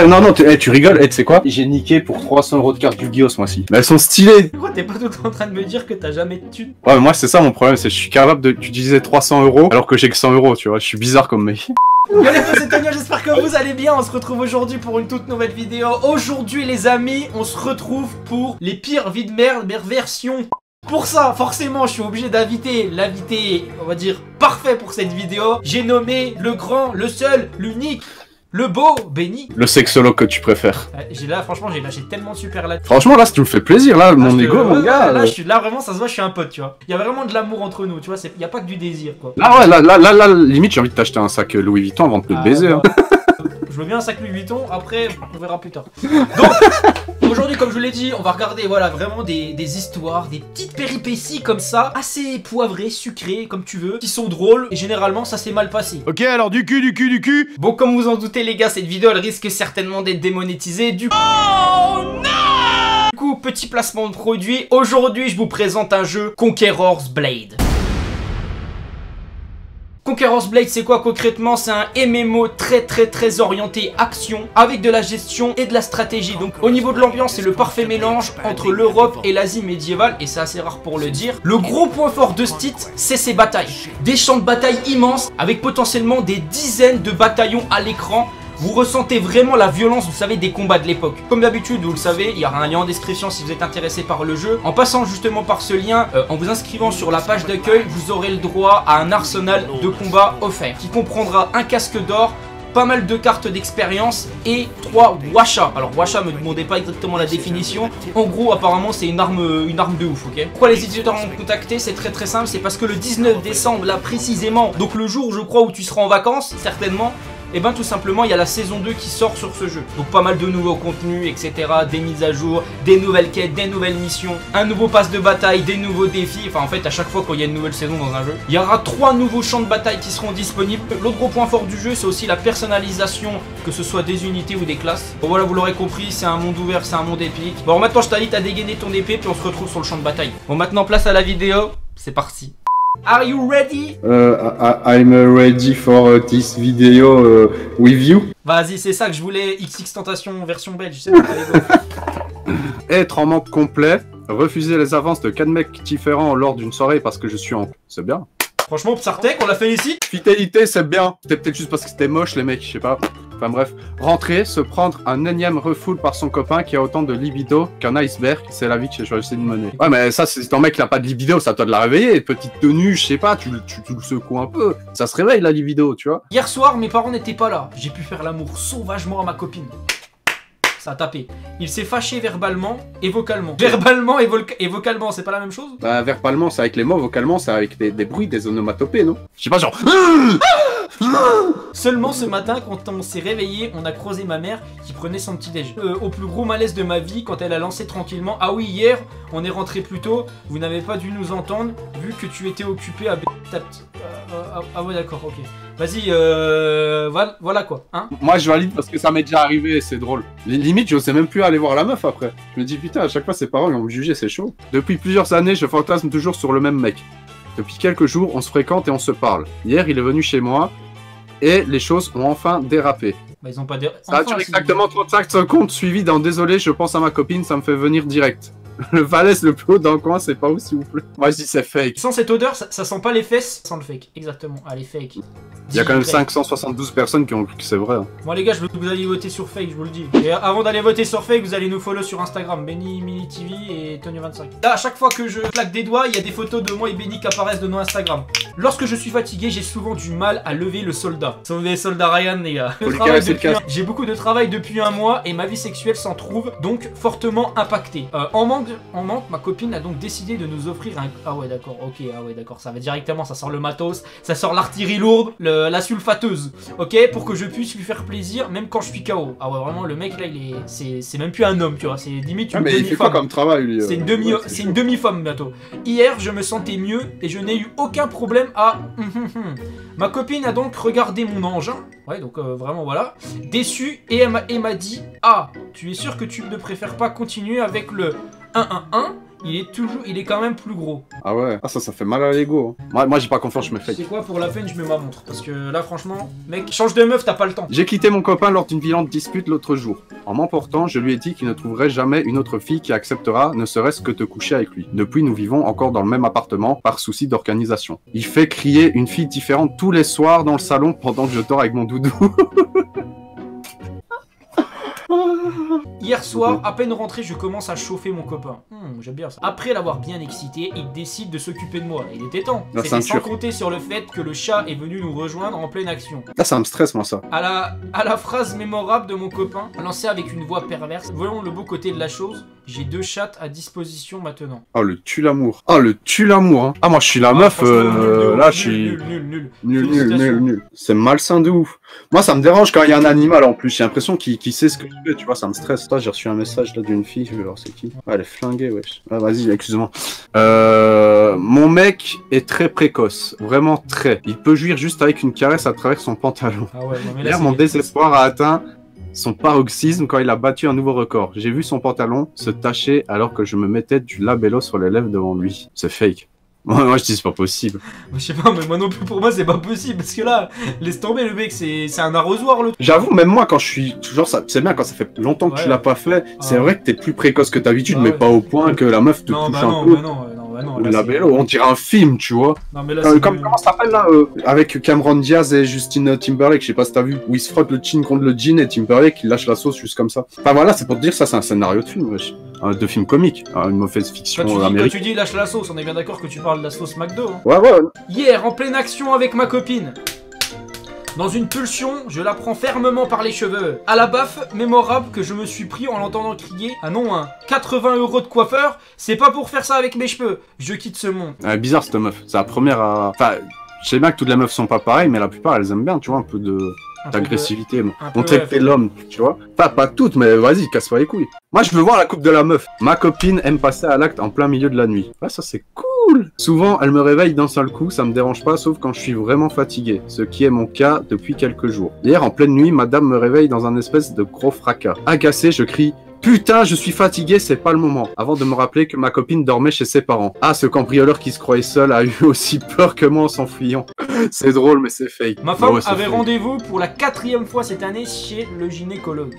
Non, non, tu rigoles, tu sais quoi? J'ai niqué pour 300 € de cartes Yu-Gi-Oh ce mois-ci. Mais elles sont stylées. Pourquoi t'es pas tout le temps en train de me dire que t'as jamais de thunes? Ouais, mais moi c'est ça mon problème, c'est que je suis capable d'utiliser 300 € alors que j'ai que 100 €, tu vois. Je suis bizarre comme mec. Yo les potes, c'est Tonio, j'espère que vous allez bien. On se retrouve aujourd'hui pour une toute nouvelle vidéo. Aujourd'hui les amis, on se retrouve pour les pires vies de merde versions. Pour ça, forcément, je suis obligé d'inviter l'invité, on va dire, parfait pour cette vidéo. J'ai nommé le grand, le seul, l'unique, le beau Benny. Le sexologue que tu préfères. Franchement, j'ai lâché tellement de super là. Franchement, là, ça me fait plaisir, là, mon ego, mon gars. Là, vraiment, ça se voit, je suis un pote, tu vois. Il y a vraiment de l'amour entre nous, tu vois. Il y a pas que du désir, quoi. Là, ouais, là, limite, j'ai envie de t'acheter un sac Louis Vuitton avant de te le baiser. Bah, je veux bien un sac Louis Vuitton, après, on verra plus tard. Donc, aujourd'hui, comme je vous l'ai dit, on va regarder, voilà, vraiment des histoires, des petites péripéties comme ça, assez poivrées, sucrées, comme tu veux, qui sont drôles, et généralement, ça s'est mal passé. Ok, alors du cul. Bon, comme vous en doutez, les gars, cette vidéo, elle risque certainement d'être démonétisée, du coup... Oh non! Du coup, petit placement de produit, aujourd'hui, je vous présente un jeu Conqueror's Blade. Conqueror's Blade, c'est quoi concrètement? C'est un MMO très orienté action avec de la gestion et de la stratégie. Donc au niveau de l'ambiance, c'est le parfait mélange entre l'Europe et l'Asie médiévale, et c'est assez rare pour le dire. Le gros point fort de ce titre, c'est ses batailles. Des champs de bataille immenses avec potentiellement des dizaines de bataillons à l'écran. Vous ressentez vraiment la violence, vous savez, des combats de l'époque. Comme d'habitude, vous le savez, il y aura un lien en description si vous êtes intéressé par le jeu. En passant justement par ce lien, en vous inscrivant sur la page d'accueil, vous aurez le droit à un arsenal de combat offert qui comprendra un casque d'or, pas mal de cartes d'expérience et 3 Washa. Alors Washa, me demandez pas exactement la définition. En gros, apparemment, c'est une arme de ouf, ok? Pourquoi les éditeurs m'ont contacté? C'est très simple, c'est parce que le 19 décembre, là précisément, donc le jour, je crois, où tu seras en vacances, certainement, et ben tout simplement il y a la saison 2 qui sort sur ce jeu. Donc pas mal de nouveaux contenus, etc. Des mises à jour, des nouvelles quêtes, des nouvelles missions, un nouveau pass de bataille, des nouveaux défis. Enfin en fait à chaque fois qu'il y a une nouvelle saison dans un jeu, il y aura 3 nouveaux champs de bataille qui seront disponibles. L'autre gros point fort du jeu, c'est aussi la personnalisation, que ce soit des unités ou des classes. Bon voilà, vous l'aurez compris, c'est un monde ouvert, c'est un monde épique. Bon alors, maintenant je t'invite à dégainer ton épée puis on se retrouve sur le champ de bataille. Bon maintenant place à la vidéo, c'est parti. Are you ready? I'm ready for this video with you. Vas-y, c'est ça que je voulais, XX Tentation version belge, je sais pas. Être en manque complet, refuser les avances de 4 mecs différents lors d'une soirée parce que je suis en... C'est bien. Franchement, Psartek, on la félicite. Fidélité, c'est bien. C'était peut-être juste parce que c'était moche les mecs, je sais pas. Enfin bref, rentrer, se prendre un énième refoule par son copain qui a autant de libido qu'un iceberg, c'est la vie que j'ai choisi de mener. Ouais mais ça, c'est ton mec qui n'a pas de libido, ça doit de la réveiller, petite tenue, je sais pas, tu le secoues un peu, ça se réveille la libido, tu vois. Hier soir, mes parents n'étaient pas là, j'ai pu faire l'amour sauvagement à ma copine. Ça a tapé. Il s'est fâché verbalement et vocalement. Verbalement et vocalement, c'est pas la même chose? Bah verbalement c'est avec les mots, vocalement c'est avec des bruits, des onomatopées, non? Je sais pas genre... Seulement ce matin, quand on s'est réveillé, on a croisé ma mère qui prenait son petit déj. Au plus gros malaise de ma vie, quand elle a lancé tranquillement: ah oui, hier, on est rentré plus tôt, vous n'avez pas dû nous entendre, vu que tu étais occupé à ta petite... ah ouais d'accord, ok. Vas-y, voilà quoi, hein. Moi je valide parce que ça m'est déjà arrivé, c'est drôle. Limite, je sais même plus aller voir la meuf après. Je me dis putain, à chaque fois ses parents ils vont me juger, c'est chaud. Depuis plusieurs années, je fantasme toujours sur le même mec. Depuis quelques jours, on se fréquente et on se parle. Hier, il est venu chez moi et les choses ont enfin dérapé. Bah ils ont pas dérapé. Ça dure exactement 35 secondes, suivi d'un désolé, je pense à ma copine, ça me fait venir direct. Le falaise le plus haut dans le coin, c'est pas où s'il vous plaît. Moi je dis c'est fake. Sans cette odeur, ça sent pas les fesses, ça sent le fake. Exactement, allez fake. Il y a quand même 572 personnes qui ont cru que c'est vrai. Hein. Moi les gars, je veux que vous alliez voter sur fake, je vous le dis. Et avant d'aller voter sur fake, vous allez nous follow sur Instagram, Benny Mini TV et Tony25. Là, à chaque fois que je claque des doigts, il y a des photos de moi et Benny qui apparaissent de nos Instagram. Lorsque je suis fatigué, j'ai souvent du mal à lever le soldat. Sauver les soldats Ryan, les gars. J'ai beaucoup de travail depuis un mois et ma vie sexuelle s'en trouve donc fortement impactée. En manque, ma copine a donc décidé de nous offrir un... Ah ouais d'accord, ok, ah ouais d'accord, ça va directement, ça sort le matos, ça sort l'artillerie lourde, la sulfateuse, ok, pour que je puisse lui faire plaisir même quand je suis KO. Ah ouais vraiment, le mec là, c'est même plus un homme, tu vois, c'est limite une demi-femme. Mais il fait quoi comme travail lui? C'est une demi-femme bientôt. Hier, je me sentais mieux et je n'ai eu aucun problème à... Ma copine a donc regardé mon engin, ouais donc vraiment voilà, déçue, et elle m'a dit: ah, tu es sûr que tu ne préfères pas continuer avec le 1-1-1, il est quand même plus gros. Ah ouais, ah ça fait mal à l'ego. Moi j'ai pas confiance, je me fais. C'est quoi, pour la fin, je mets ma montre. Parce que là, franchement, mec, change de meuf, t'as pas le temps. J'ai quitté mon copain lors d'une violente dispute l'autre jour. En m'emportant, je lui ai dit qu'il ne trouverait jamais une autre fille qui acceptera ne serait-ce que te coucher avec lui. Depuis, nous vivons encore dans le même appartement par souci d'organisation. Il fait crier une fille différente tous les soirs dans le salon pendant que je dors avec mon doudou. Hier soir, à peine rentré, je commence à chauffer mon copain. J'aime bien ça. Après l'avoir bien excité, il décide de s'occuper de moi. Il était temps. C'était sans compter sur le fait que le chat est venu nous rejoindre en pleine action. Là, ça me stresse, moi, ça. À la phrase mémorable de mon copain, lancée avec une voix perverse, voyons le beau côté de la chose, j'ai 2 chattes à disposition maintenant. Oh, le tue l'amour. Oh, le tue l'amour, hein. Ah, moi, je suis la meuf, là, je suis... Nul. C'est malsain de ouf. Moi, ça me dérange quand il y a un animal, en plus. J'ai l'impression qu'il sait ce que je fais, tu vois, ça me stresse. Toi, j'ai reçu un message, là, d'une fille, je vais voir c'est qui. Ah, elle est flinguée, wesh. Ah, vas-y, excuse-moi. Mon mec est très précoce. Vraiment très. Il peut jouir juste avec une caresse à travers son pantalon. Ah ouais, non, mais là, hier, mon désespoir a atteint son paroxysme quand il a battu un nouveau record. J'ai vu son pantalon se tacher alors que je me mettais du labello sur les lèvres devant lui. C'est fake. Moi je dis c'est pas possible. Je sais pas, mais moi non plus, pour moi c'est pas possible. Parce que là, laisse tomber, le mec, c'est un arrosoir, le truc. J'avoue, même moi quand je suis toujours ça, c'est bien quand ça fait longtemps que tu l'as pas fait. C'est vrai que t'es plus précoce que d'habitude, mais pas au point que la meuf te touche un peu. Non, le labello, on dirait un film, tu vois. Non, mais là, comment ça s'appelle là avec Cameron Diaz et Justin Timberlake, je sais pas si t'as vu, où ils se frottent le chin contre le jean et Timberlake il lâche la sauce juste comme ça. Enfin voilà, c'est pour te dire ça, c'est un scénario de film, wesh. De film comique, une mauvaise fiction américaine. Quand tu dis lâche la sauce, on est bien d'accord que tu parles de la sauce McDo. Hein. Ouais. Hier, en pleine action avec ma copine. Dans une pulsion, je la prends fermement par les cheveux. À la baffe, mémorable que je me suis pris en l'entendant crier « Ah non, hein, 80 € de coiffeur, c'est pas pour faire ça avec mes cheveux. Je quitte ce monde. » Bizarre cette meuf, c'est la première à... Enfin, je sais bien que toutes les meufs sont pas pareilles, mais la plupart elles aiment bien, tu vois, un peu d'agressivité, montrer que t'es l'homme, tu vois. Pas toutes, mais vas-y, casse pas les couilles. Moi, je veux voir la coupe de la meuf. Ma copine aime passer à l'acte en plein milieu de la nuit. Ouais, ça c'est cool. Souvent, elle me réveille d'un seul coup, ça me dérange pas, sauf quand je suis vraiment fatigué, ce qui est mon cas depuis quelques jours. Hier, en pleine nuit, madame me réveille dans un espèce de gros fracas. Agacé, je crie « Putain, je suis fatigué, c'est pas le moment !» avant de me rappeler que ma copine dormait chez ses parents. Ah, ce cambrioleur qui se croyait seul a eu aussi peur que moi en s'enfuyant. C'est drôle, mais c'est fake. Ma femme avait rendez-vous pour la 4e fois cette année chez le gynécologue.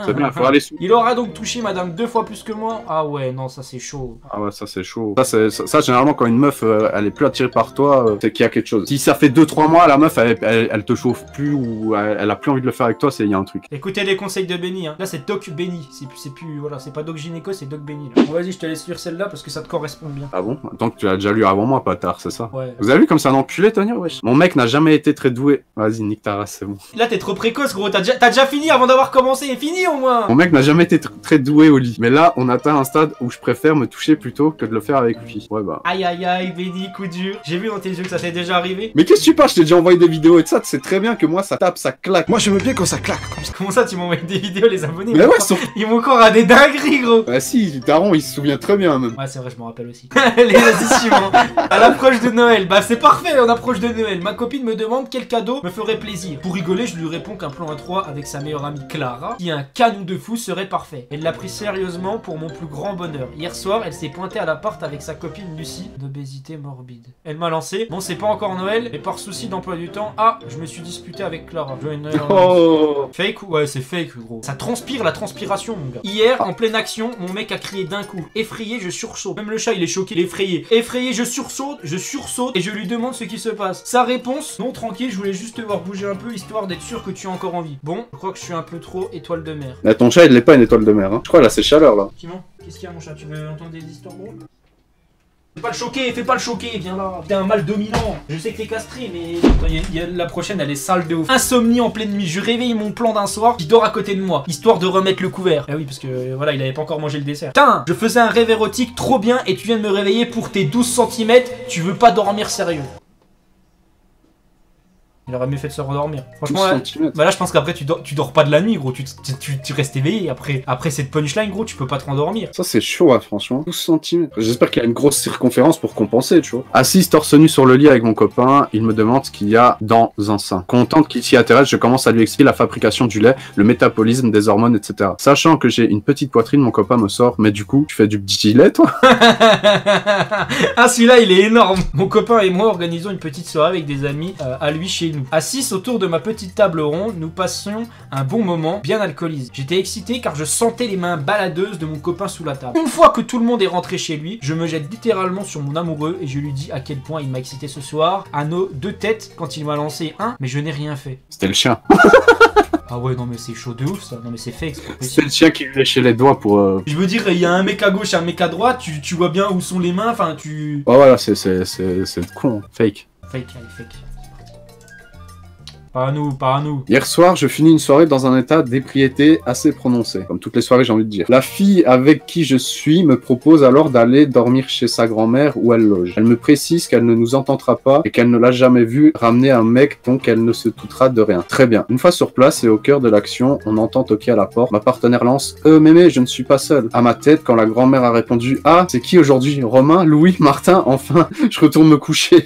C'est bien, faut aller sous. Il aura donc touché madame 2 fois plus que moi. Ah ouais, non, ça c'est chaud. Ah ouais, ça c'est chaud. Ça, généralement, quand une meuf, elle est plus attirée par toi, c'est qu'il y a quelque chose. Si ça fait 2-3 mois, la meuf, elle te chauffe plus ou elle a plus envie de le faire avec toi, il y a un truc. Écoutez les conseils de Benny, hein. Là c'est Doc Benny, c'est plus, voilà, c'est pas Doc Gynéco, c'est Doc Benny. Bon, vas-y, je te laisse lire celle-là parce que ça te correspond bien. Ah bon? Donc tu l'as déjà lu avant moi, Patard, c'est ça? Ouais. Vous avez vu comme c'est un enculé, Tonya, wesh? Mon mec n'a jamais été très doué. Vas-y, nique ta race, c'est bon. Là, t'es trop précoce, gros. T'as déjà fini avant d'avoir commencé. Fini au moins. Mon mec n'a jamais été très doué au lit. Mais là, on atteint un stade où je préfère me toucher plutôt que de le faire avec lui. Ouais, bah. Aïe, aïe, aïe, Benny, coup dur. J'ai vu dans tes yeux que ça t'est déjà arrivé. Mais qu'est-ce que tu parles? Je t'ai déjà envoyé des vidéos et de ça. Tu sais très bien que moi, ça tape, ça claque. Moi, j'aime bien quand ça claque. Comment ça, tu m'as envoyé des vidéos, les abonnés? Mais ouais, ils m'ont encore à des dingueries, gros. Bah si, Taron, il se souvient très bien, même. Ouais, c'est vrai, je m'en rappelle aussi. Les additions. À l'approche de Noël. Bah, c'est parfait, on approche de Noël. Ma copine me demande quel cadeau me ferait plaisir. Pour rigoler, je lui réponds qu'un plan à 3 avec sa meilleure amie Clara, qui est un canon de fou, serait parfait. Elle l'a pris sérieusement pour mon plus grand bonheur. Hier soir, elle s'est pointée à l'appart avec sa copine Lucie, d'obésité morbide. Elle m'a lancé, bon c'est pas encore Noël, mais par souci d'emploi du temps, je me suis disputé avec Clara. Fake? Ouais, c'est fake, gros. Ça transpire la transpiration, mon gars. Hier, en pleine action, mon mec a crié d'un coup. Effrayé, je sursaute. Même le chat, il est choqué, il est effrayé. Effrayé, je sursaute et je lui demande ce qui se passe. Sa réponse, non, tranquille, je voulais juste te voir bouger un peu, histoire d'être sûr que tu es encore en vie. Bon, je crois que je suis un peu trop étoile de mer. Là, ton chat, il n'est pas une étoile de mer, hein. Je crois, là, c'est chaleur, là. Timon, qu'est-ce qu'il y a, mon chat? Tu veux entendre des histoires, gros? Fais pas le choquer, viens là. T'es un mal dominant. Je sais que t'es castré, mais la prochaine, elle est sale de ouf. Insomnie en pleine nuit. Je réveille mon plan d'un soir qui dort à côté de moi, histoire de remettre le couvert. Ah oui, parce que voilà, il avait pas encore mangé le dessert. Putain, je faisais un rêve érotique trop bien et tu viens de me réveiller pour tes 12 cm. Tu veux pas dormir sérieux? Il aurait mieux fait de se rendormir. Franchement, 12 là, centimètres. bah là je pense qu'après tu dors pas de la nuit, gros. Tu restes éveillé. Après cette punchline, gros, tu peux pas te rendormir. Ça, c'est chaud, hein, franchement. 12 centimètres. J'espère qu'il y a une grosse circonférence pour compenser, tu vois. Assis torse nu sur le lit avec mon copain, il me demande ce qu'il y a dans un sein. Contente qu'il s'y intéresse, je commence à lui expliquer la fabrication du lait, le métabolisme des hormones, etc. Sachant que j'ai une petite poitrine, mon copain me sort, mais du coup, tu fais du petit lait, toi? Ah, celui-là, il est énorme. Mon copain et moi organisons une petite soirée avec des amis à lui chez nous. Assis autour de ma petite table ronde, nous passions un bon moment bien alcoolisé. J'étais excité car je sentais les mains baladeuses de mon copain sous la table. Une fois que tout le monde est rentré chez lui, je me jette littéralement sur mon amoureux et je lui dis à quel point il m'a excité ce soir à nos 2 têtes quand il m'a lancé un, mais je n'ai rien fait. C'était le chien. Ah ouais, non mais c'est chaud de ouf ça, non mais c'est fake, c'est pas possible. C'était le chien qui lui léchait les doigts pour... Je veux dire, il y a un mec à gauche et un mec à droite, tu vois bien où sont les mains, enfin tu... Oh voilà, c'est con, fake. Fake, allez, fake. Pas à nous, pas à nous. Hier soir, je finis une soirée dans un état d'ébriété assez prononcé, comme toutes les soirées j'ai envie de dire. La fille avec qui je suis me propose alors d'aller dormir chez sa grand-mère où elle loge. Elle me précise qu'elle ne nous entendra pas et qu'elle ne l'a jamais vu ramener un mec, donc elle ne se doutera de rien. Très bien. Une fois sur place et au cœur de l'action, on entend toquer à la porte. Ma partenaire lance « mémé, je ne suis pas seul ». À ma tête, quand la grand-mère a répondu « Ah, c'est qui aujourd'hui? Romain? Louis? Martin? Enfin, je retourne me coucher. »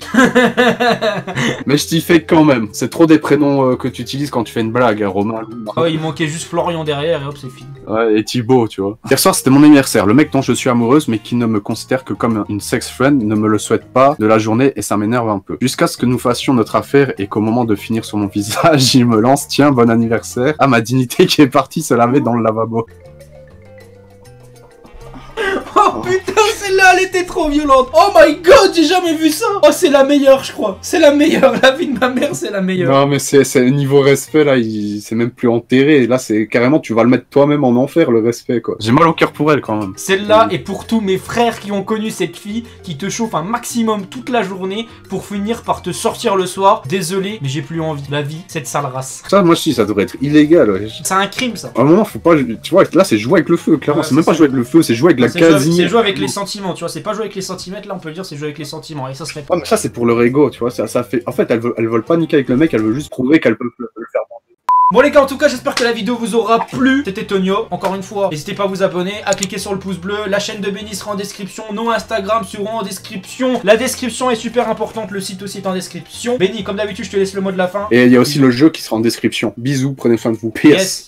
Mais je t'y fais quand même. C'est trop des prénoms que tu utilises quand tu fais une blague, hein, Romain, Louis, Martin. Ouais, il manquait juste Florian derrière et hop, c'est fini. Ouais, et Thibaut, tu vois. Hier soir, c'était mon anniversaire. Le mec dont je suis amoureuse, mais qui ne me considère que comme une sex friend, ne me le souhaite pas de la journée et ça m'énerve un peu. Jusqu'à ce que nous fassions notre affaire et qu'au moment de finir sur mon visage, il me lance « Tiens, bon anniversaire » à ma dignité qui est partie se laver dans le lavabo. Oh putain, celle-là, elle était trop violente. Oh my god, j'ai jamais vu ça. Oh, c'est la meilleure, je crois. C'est la meilleure. La vie de ma mère, c'est la meilleure. Non, mais c'est niveau respect, là, c'est même plus enterré. Là, c'est carrément, tu vas le mettre toi-même en enfer, le respect, quoi. J'ai mal au cœur pour elle, quand même. Celle-là est pour tous mes frères qui ont connu cette fille qui te chauffe un maximum toute la journée pour finir par te sortir le soir. Désolé, mais j'ai plus envie. La vie, cette sale race. Ça, moi, je dis, ça devrait être illégal, ouais. C'est un crime, ça. À un moment, faut pas... Tu vois, là, c'est jouer avec le feu, clairement. Ouais, c'est même pas ça. jouer avec le feu, c'est jouer avec la quasi... C'est jouer avec les sentiments, tu vois. C'est pas jouer avec les centimètres, là, on peut le dire, c'est jouer avec les sentiments. Et ça serait pas. Ouais, mais ça, c'est pour leur ego, tu vois. Ça fait... En fait, elles veulent pas niquer avec le mec, elles veulent juste prouver qu'elles peuvent le faire. Bon les gars, en tout cas j'espère que la vidéo vous aura plu. C'était Tonio, encore une fois, n'hésitez pas à vous abonner, à cliquer sur le pouce bleu. La chaîne de Benny sera en description, nos Instagram seront en description. La description est super importante, le site aussi est en description. Benny, comme d'habitude, je te laisse le mot de la fin. Et il y a aussi le jeu qui sera en description. Bisous, prenez soin de vous. PS. Yes.